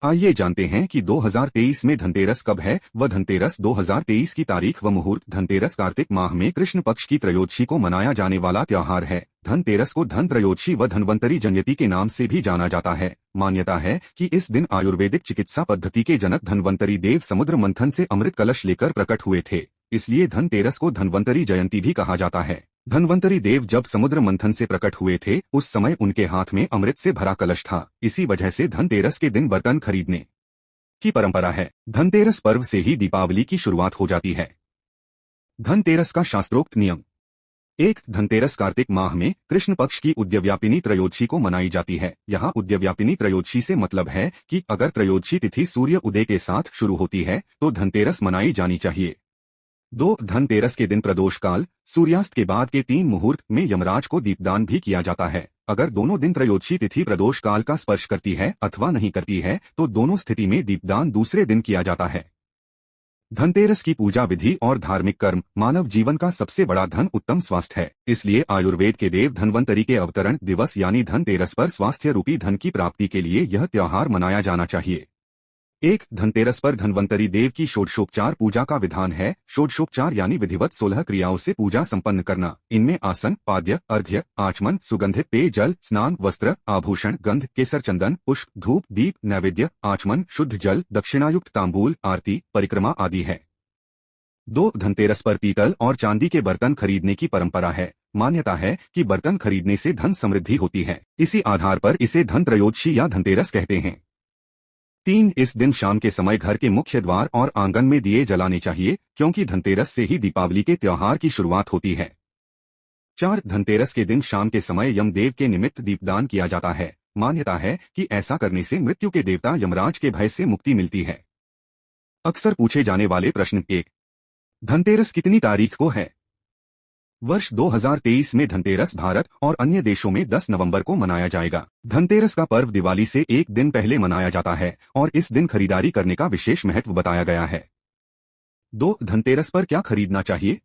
आइए जानते हैं कि 2023 में धनतेरस कब है व धनतेरस 2023 की तारीख व मुहूर्त। धनतेरस कार्तिक माह में कृष्ण पक्ष की त्रयोदशी को मनाया जाने वाला त्योहार है। धनतेरस को धन त्रयोदशी व धन्वंतरी जयंती के नाम से भी जाना जाता है। मान्यता है कि इस दिन आयुर्वेदिक चिकित्सा पद्धति के जनक धन्वंतरी देव समुद्र मंथन से अमृत कलश लेकर प्रकट हुए थे, इसलिए धनतेरस को धन्वंतरी जयंती भी कहा जाता है। धन्वंतरी देव जब समुद्र मंथन से प्रकट हुए थे उस समय उनके हाथ में अमृत से भरा कलश था। इसी वजह से धनतेरस के दिन बर्तन खरीदने की परंपरा है। धनतेरस पर्व से ही दीपावली की शुरुआत हो जाती है। धनतेरस का शास्त्रोक्त नियम। 1. धनतेरस कार्तिक माह में कृष्ण पक्ष की उद्यव्यापिनी त्रयोदशी को मनाई जाती है। यहाँ उद्यव्यापिनी त्रयोदशी से मतलब है कि अगर त्रयोदशी तिथि सूर्य उदय के साथ शुरू होती है तो धनतेरस मनाई जानी चाहिए। 2. धनतेरस के दिन प्रदोष काल सूर्यास्त के बाद के 3 मुहूर्त में यमराज को दीपदान भी किया जाता है। अगर दोनों दिन त्रयोदशी तिथि प्रदोष काल का स्पर्श करती है अथवा नहीं करती है तो दोनों स्थिति में दीपदान दूसरे दिन किया जाता है। धनतेरस की पूजा विधि और धार्मिक कर्म। मानव जीवन का सबसे बड़ा धन उत्तम स्वास्थ्य है, इसलिए आयुर्वेद के देव धन्वंतरी के अवतरण दिवस यानी धनतेरस पर स्वास्थ्य रूपी धन की प्राप्ति के लिए यह त्योहार मनाया जाना चाहिए। 1. धनतेरस पर धन्वंतरी देव की षोडशोपचार पूजा का विधान है। षोडशोपचार यानी विधिवत 16 क्रियाओं से पूजा संपन्न करना। इनमें आसन, पाद्य, अर्घ्य, आचमन, सुगंधित पेय जल, स्नान, वस्त्र, आभूषण, गंध, केसर, चंदन, पुष्प, धूप, दीप, नैवेद्य, आचमन, शुद्ध जल, दक्षिणायुक्त तांबूल, आरती, परिक्रमा आदि है। 2. धनतेरस पर पीतल और चांदी के बर्तन खरीदने की परंपरा है। मान्यता है कि बर्तन खरीदने से धन समृद्धि होती है। इसी आधार पर इसे धन त्रयोदशी या धनतेरस कहते हैं। 3. इस दिन शाम के समय घर के मुख्य द्वार और आंगन में दिए जलाने चाहिए, क्योंकि धनतेरस से ही दीपावली के त्योहार की शुरुआत होती है। 4. धनतेरस के दिन शाम के समय यमदेव के निमित्त दीपदान किया जाता है। मान्यता है कि ऐसा करने से मृत्यु के देवता यमराज के भय से मुक्ति मिलती है। अक्सर पूछे जाने वाले प्रश्न। 1. धनतेरस कितनी तारीख को है? वर्ष 2023 में धनतेरस भारत और अन्य देशों में 10 नवंबर को मनाया जाएगा। धनतेरस का पर्व दिवाली से एक दिन पहले मनाया जाता है और इस दिन खरीदारी करने का विशेष महत्व बताया गया है। 2. धनतेरस पर क्या खरीदना चाहिए?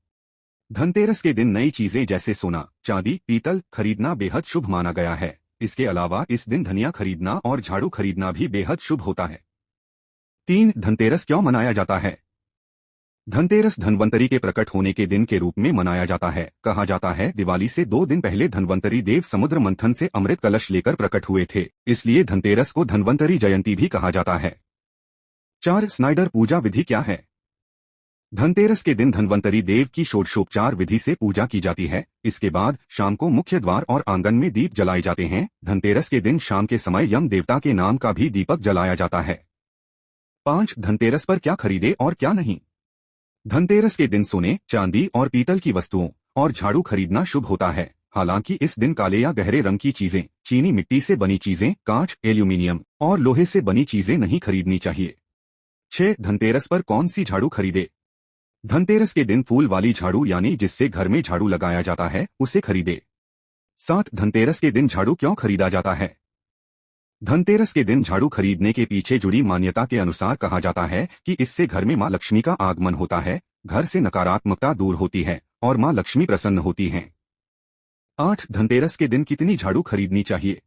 धनतेरस के दिन नई चीजें जैसे सोना, चांदी, पीतल खरीदना बेहद शुभ माना गया है। इसके अलावा इस दिन धनिया खरीदना और झाड़ू खरीदना भी बेहद शुभ होता है। 3. धनतेरस क्यों मनाया जाता है? धनतेरस धन्वंतरी के प्रकट होने के दिन के रूप में मनाया जाता है। कहा जाता है दिवाली से 2 दिन पहले धन्वंतरी देव समुद्र मंथन से अमृत कलश लेकर प्रकट हुए थे, इसलिए धनतेरस को धन्वंतरी जयंती भी कहा जाता है। 4. स्नाइडर पूजा विधि क्या है? धनतेरस के दिन धन्वंतरी देव की षोडशोपचार विधि से पूजा की जाती है। इसके बाद शाम को मुख्य द्वार और आंगन में दीप जलाए जाते हैं। धनतेरस के दिन शाम के समय यम देवता के नाम का भी दीपक जलाया जाता है। 5. धनतेरस पर क्या खरीदे और क्या नहीं? धनतेरस के दिन सोने, चांदी और पीतल की वस्तुओं और झाड़ू खरीदना शुभ होता है। हालांकि इस दिन काले या गहरे रंग की चीजें, चीनी मिट्टी से बनी चीजें, कांच, एल्यूमिनियम और लोहे से बनी चीजें नहीं खरीदनी चाहिए। 6. धनतेरस पर कौन सी झाड़ू खरीदे? धनतेरस के दिन फूल वाली झाड़ू यानी जिससे घर में झाड़ू लगाया जाता है उसे खरीदे। 7. धनतेरस के दिन झाड़ू क्यों खरीदा जाता है? धनतेरस के दिन झाड़ू खरीदने के पीछे जुड़ी मान्यता के अनुसार कहा जाता है कि इससे घर में मां लक्ष्मी का आगमन होता है, घर से नकारात्मकता दूर होती है और मां लक्ष्मी प्रसन्न होती हैं। 8. धनतेरस के दिन कितनी झाड़ू खरीदनी चाहिए?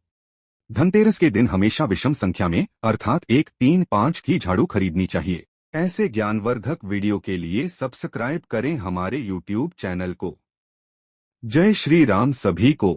धनतेरस के दिन हमेशा विषम संख्या में अर्थात 1, 3, 5 की झाड़ू खरीदनी चाहिए। ऐसे ज्ञानवर्धक वीडियो के लिए सब्सक्राइब करें हमारे YouTube चैनल को। जय श्री राम सभी को।